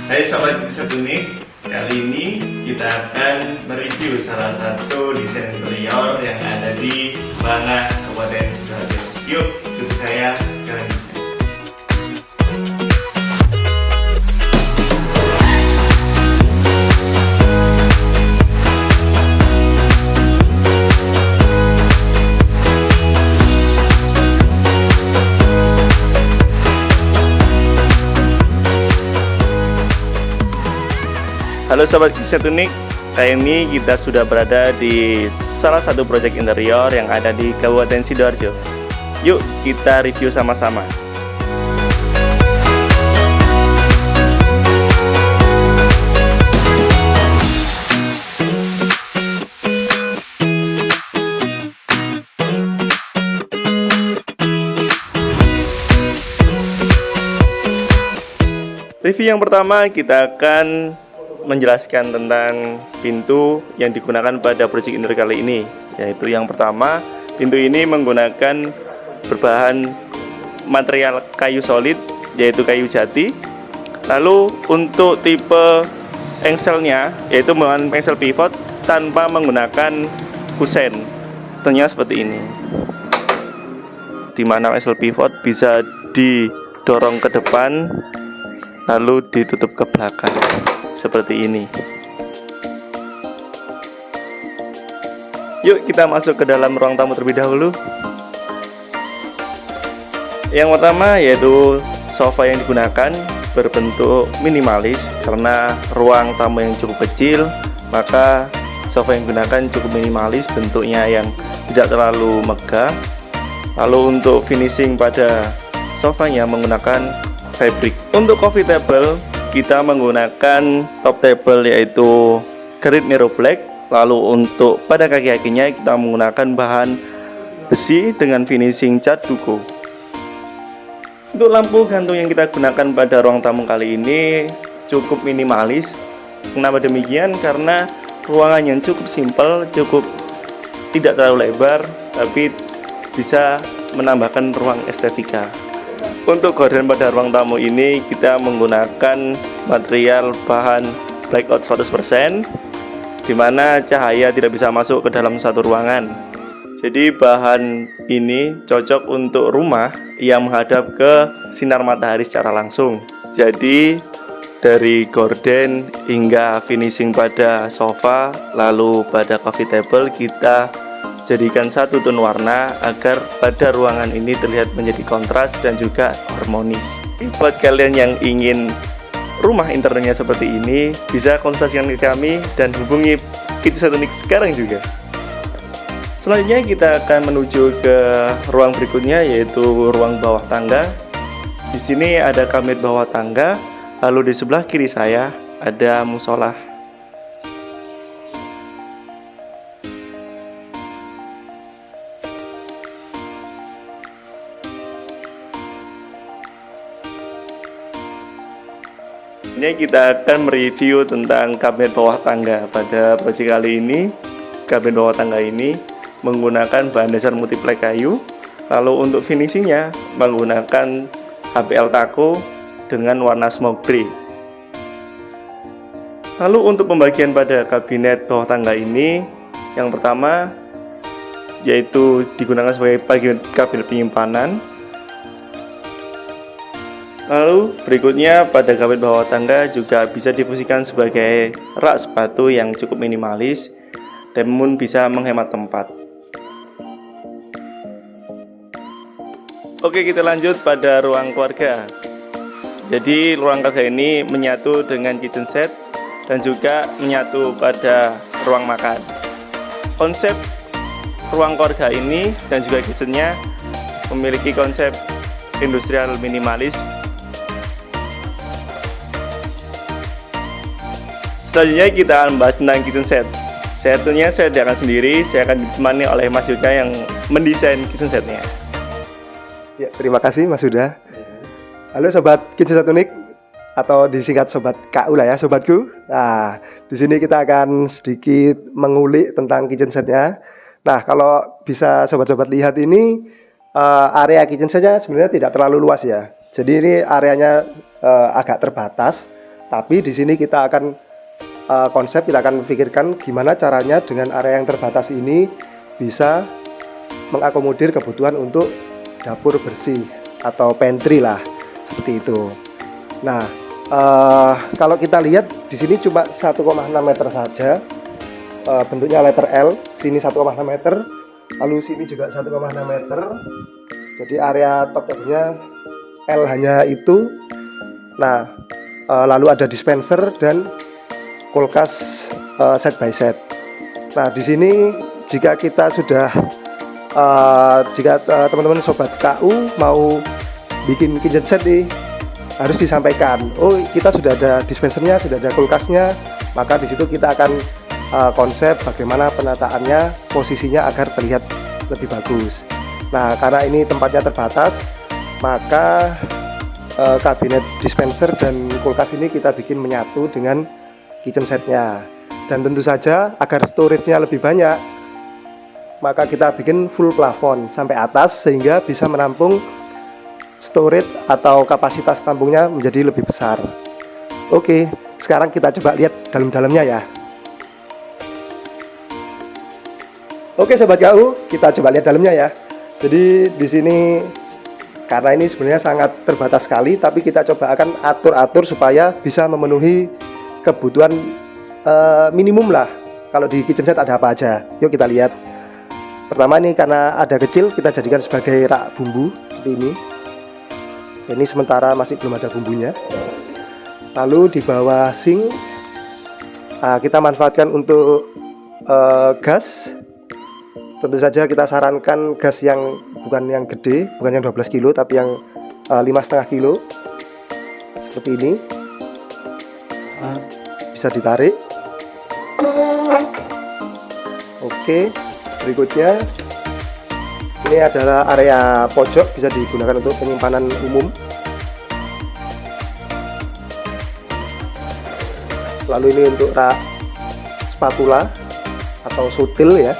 Hai Sobat Setunik, kali ini kita akan mereview salah satu desain interior yang ada di Bangah, Kabupaten Sidoarjo. Yuk, ikuti saya sekarang. Halo Sobat Setunik, kali ini kita sudah berada di salah satu proyek interior yang ada di Kabupaten Sidoarjo. Yuk kita review sama-sama. Review yang pertama kita akan menjelaskan tentang pintu yang digunakan pada proyek interior kali ini, yaitu yang pertama, pintu ini menggunakan berbahan material kayu solid, yaitu kayu jati. Lalu untuk tipe engselnya, yaitu menggunakan engsel pivot tanpa menggunakan kusen, tentunya seperti ini, dimana engsel pivot bisa didorong ke depan lalu ditutup ke belakang seperti ini. Yuk kita masuk ke dalam ruang tamu terlebih dahulu. Yang pertama yaitu sofa yang digunakan berbentuk minimalis. Karena ruang tamu yang cukup kecil, maka sofa yang digunakan cukup minimalis, bentuknya yang tidak terlalu megah. Lalu untuk finishing pada sofanya menggunakan fabric. Untuk coffee table kita menggunakan top table yaitu Granit Nero Black. Lalu untuk pada kaki-kakinya kita menggunakan bahan besi dengan finishing cat duko. Untuk lampu gantung yang kita gunakan pada ruang tamu kali ini cukup minimalis. Kenapa demikian? Karena ruangan yang cukup simpel, cukup tidak terlalu lebar, tapi bisa menambahkan ruang estetika. Untuk gorden pada ruang tamu ini kita menggunakan material bahan blackout 100%, dimana cahaya tidak bisa masuk ke dalam satu ruangan. Jadi bahan ini cocok untuk rumah yang menghadap ke sinar matahari secara langsung. Jadi dari gorden hingga finishing pada sofa, lalu pada coffee table kita jadikan satu tone warna agar pada ruangan ini terlihat menjadi kontras dan juga harmonis. Buat kalian yang ingin rumah interiornya seperti ini, bisa konsultasikan ke kami dan hubungi Kitchen Setunik sekarang juga. Selanjutnya kita akan menuju ke ruang berikutnya, yaitu ruang bawah tangga. Di sini ada kabinет bawah tangga, lalu di sebelah kiri saya ada musola. Ini kita akan mereview tentang kabinet bawah tangga. Pada proyek kali ini, kabinet bawah tangga ini menggunakan bahan dasar multiply kayu. Lalu untuk finishingnya menggunakan HPL Taco dengan warna smoke gray. Lalu untuk pembagian pada kabinet bawah tangga ini, yang pertama yaitu digunakan sebagai bagian kabinet penyimpanan. Lalu berikutnya pada kabinet bawah tangga juga bisa difungsikan sebagai rak sepatu yang cukup minimalis, namun bisa menghemat tempat. Oke, kita lanjut pada ruang keluarga. Jadi ruang keluarga ini menyatu dengan kitchen set dan juga menyatu pada ruang makan. Konsep ruang keluarga ini dan juga kitchennya memiliki konsep industrial minimalis. Selanjutnya kita akan membahas tentang kitchen set. Tentunya saya tidak akan sendiri, saya akan ditemani oleh Mas Yuda yang mendesain kitchen setnya. Ya, terima kasih Mas Yuda. Halo Sobat Kitchen Setunik, atau disingkat Sobat KU lah ya, sobatku. Nah, di sini kita akan sedikit mengulik tentang kitchen setnya. Nah, kalau bisa sobat-sobat lihat ini, area kitchen setnya sebenarnya tidak terlalu luas ya. Jadi ini areanya agak terbatas. Tapi di sini kita akan kita akan pikirkan gimana caranya dengan area yang terbatas ini bisa mengakomodir kebutuhan untuk dapur bersih atau pantry lah, seperti itu. Nah, kalau kita lihat di sini cuma 1,6 meter saja, bentuknya letter L, sini 1,6 meter, lalu sini juga 1,6 meter. Jadi area top tabnya L hanya itu. Nah, lalu ada dispenser dan kulkas set by set. Nah, di sini jika kita sudah jika teman-teman sobat KU mau bikin kitchen set nih, harus disampaikan, oh kita sudah ada dispensernya, sudah ada kulkasnya, maka di situ kita akan konsep bagaimana penataannya, posisinya agar terlihat lebih bagus. Nah, karena ini tempatnya terbatas, maka kabinet dispenser dan kulkas ini kita bikin menyatu dengan kitchen setnya. Dan tentu saja agar storage-nya lebih banyak, maka kita bikin full plafon sampai atas sehingga bisa menampung storage atau kapasitas tampungnya menjadi lebih besar. Oke, sekarang kita coba lihat dalam-dalamnya ya. Oke sobat KU, kita coba lihat dalamnya ya. Jadi di sini karena ini sebenarnya sangat terbatas sekali, tapi kita coba akan atur-atur supaya bisa memenuhi kebutuhan minimum lah. Kalau di kitchen set ada apa aja? Yuk kita lihat. Pertama ini karena ada kecil, kita jadikan sebagai rak bumbu seperti ini. Ini sementara masih belum ada bumbunya. Lalu di bawah sink kita manfaatkan untuk gas. Tentu saja kita sarankan gas yang bukan yang gede, bukan yang 12 kilo, tapi yang 5,5 kilo seperti ini. Bisa ditarik. Oke, berikutnya ini adalah area pojok, bisa digunakan untuk penyimpanan umum. Lalu ini untuk rak spatula atau sutil ya.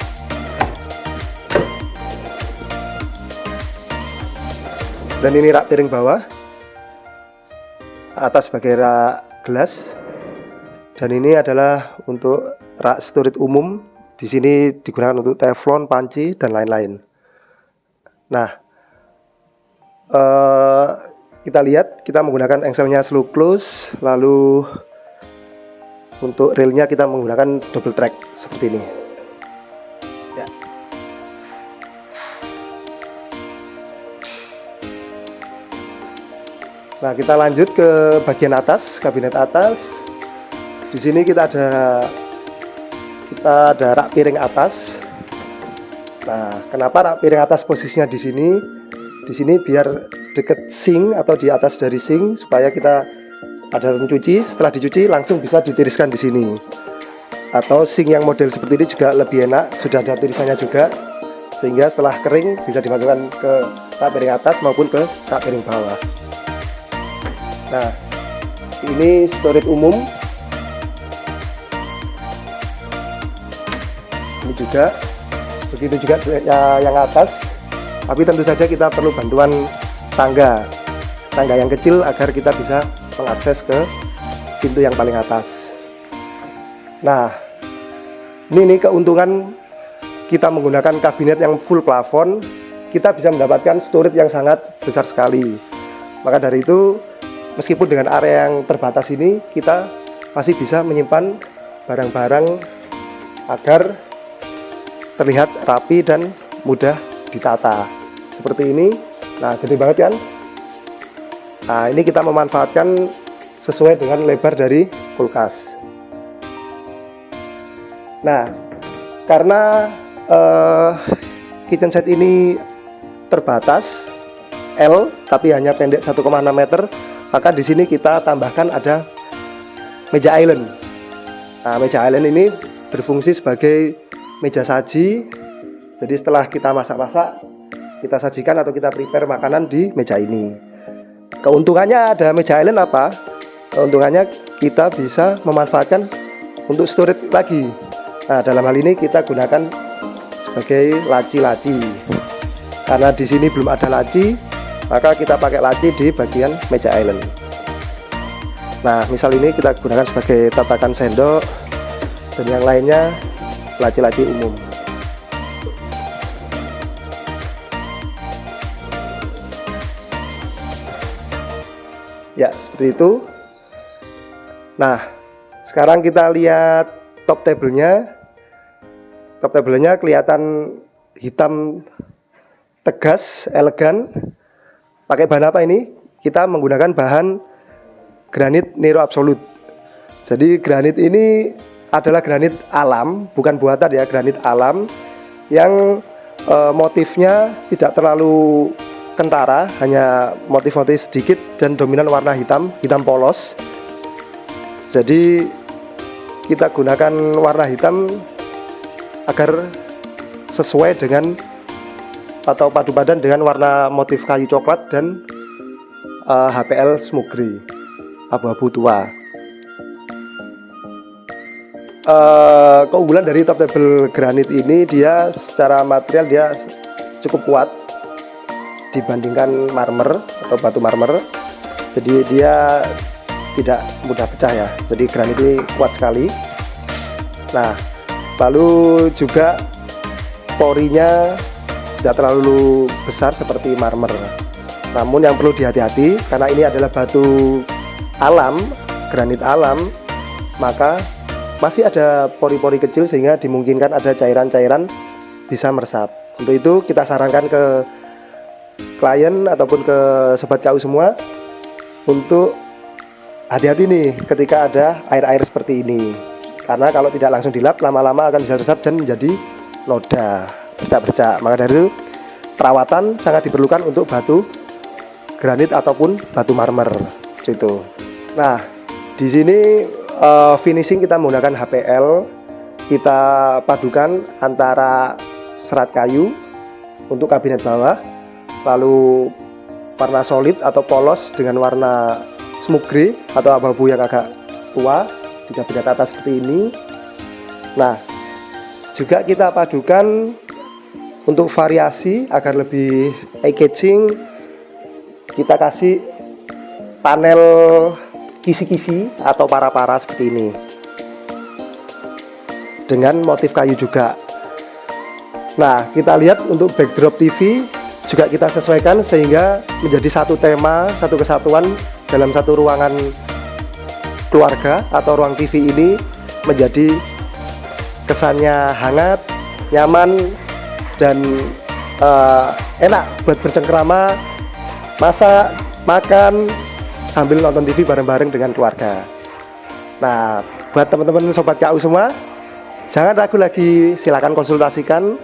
Dan ini rak piring bawah, atas sebagai rak gelas. Dan ini adalah untuk rak storage umum. Di sini digunakan untuk teflon, panci, dan lain-lain. Nah, kita lihat kita menggunakan engselnya slow close, lalu untuk railnya kita menggunakan double track seperti ini. Ya. Nah, kita lanjut ke bagian atas, kabinet atas. Di sini kita ada rak piring atas. Nah, kenapa rak piring atas posisinya di sini? Di sini biar deket sink atau di atas dari sink supaya kita ada mencuci. Setelah dicuci langsung bisa ditiriskan di sini. Atau sink yang model seperti ini juga lebih enak, sudah ada tirisannya juga, sehingga setelah kering bisa dimasukkan ke rak piring atas maupun ke rak piring bawah. Nah, ini storage umum. Ini juga, begitu juga yang atas. Tapi tentu saja kita perlu bantuan tangga yang kecil agar kita bisa mengakses ke pintu yang paling atas. Nah, ini keuntungan kita menggunakan kabinet yang full plafon, kita bisa mendapatkan storage yang sangat besar sekali. Maka dari itu, meskipun dengan area yang terbatas ini, kita masih bisa menyimpan barang-barang agar terlihat rapi dan mudah ditata seperti ini. Nah, gede banget kan? Nah, ini kita memanfaatkan sesuai dengan lebar dari kulkas. Nah, karena kitchen set ini terbatas L tapi hanya pendek 1,6 meter, maka di sini kita tambahkan ada meja island. Nah, meja island ini berfungsi sebagai meja saji. Jadi setelah kita masak-masak, kita sajikan atau kita prepare makanan di meja ini. Keuntungannya ada meja island apa? Keuntungannya kita bisa memanfaatkan untuk storage lagi. Nah, dalam hal ini kita gunakan sebagai laci-laci. Karena di sini belum ada laci, maka kita pakai laci di bagian meja island. Nah, misal ini kita gunakan sebagai tatakan sendok, dan yang lainnya laci-laci umum. Ya, seperti itu. Nah, sekarang kita lihat top table-nya. Top table-nya kelihatan hitam tegas, elegan. Pakai bahan apa ini? Kita menggunakan bahan granit Nero Absolute. Jadi granit ini adalah granit alam, bukan buatan ya, granit alam yang motifnya tidak terlalu kentara, hanya motif-motif sedikit dan dominan warna hitam, hitam polos. Jadi kita gunakan warna hitam agar sesuai dengan atau padu padan dengan warna motif kayu coklat dan HPL smoke grey, abu-abu tua. Keunggulan dari top table granit ini, dia secara material dia cukup kuat dibandingkan marmer atau batu marmer. Jadi dia tidak mudah pecah ya. Jadi granit ini kuat sekali. Nah, lalu juga porinya tidak terlalu besar seperti marmer. Namun yang perlu dihati-hati, karena ini adalah batu alam, granit alam, maka masih ada pori-pori kecil sehingga dimungkinkan ada cairan-cairan bisa meresap. Untuk itu kita sarankan ke klien ataupun ke sobat KU semua untuk hati-hati nih ketika ada air-air seperti ini. Karena kalau tidak langsung dilap, lama-lama akan bisa resap dan menjadi noda, bercak-bercak. Maka dari itu perawatan sangat diperlukan untuk batu granit ataupun batu marmer itu. Nah, di sini finishing kita menggunakan HPL. Kita padukan antara serat kayu untuk kabinet bawah, lalu warna solid atau polos dengan warna smoke grey atau abu-abu yang agak tua di kabinet atas seperti ini. Nah, juga kita padukan untuk variasi agar lebih eye catching. Kita kasih panel kisi-kisi atau para-para seperti ini dengan motif kayu juga. Nah, kita lihat untuk backdrop TV juga kita sesuaikan sehingga menjadi satu tema, satu kesatuan dalam satu ruangan keluarga atau ruang TV ini, menjadi kesannya hangat, nyaman, dan enak buat bercengkrama, masak, makan, sambil nonton TV bareng-bareng dengan keluarga. Nah, buat teman-teman sobat KU semua, jangan ragu lagi, silakan konsultasikan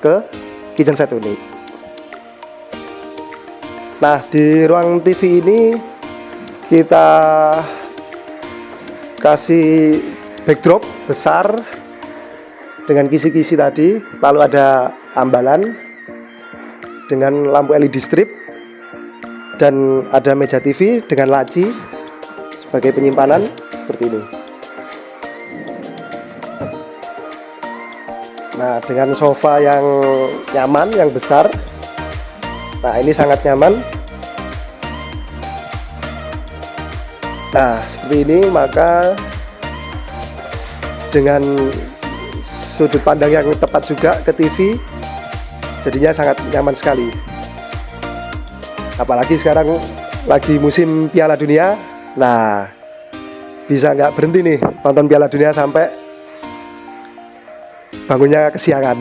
ke Kitchen Set Unik. Nah, di ruang TV ini kita kasih backdrop besar dengan kisi-kisi tadi, lalu ada ambalan dengan lampu LED strip, dan ada meja TV dengan laci sebagai penyimpanan seperti ini. Nah, dengan sofa yang nyaman, yang besar. Nah, ini sangat nyaman. Nah, seperti ini, maka dengan sudut pandang yang tepat juga ke TV, jadinya sangat nyaman sekali. Apalagi sekarang lagi musim Piala Dunia. Nah, bisa nggak berhenti nih nonton Piala Dunia sampai bangunnya kesiangan.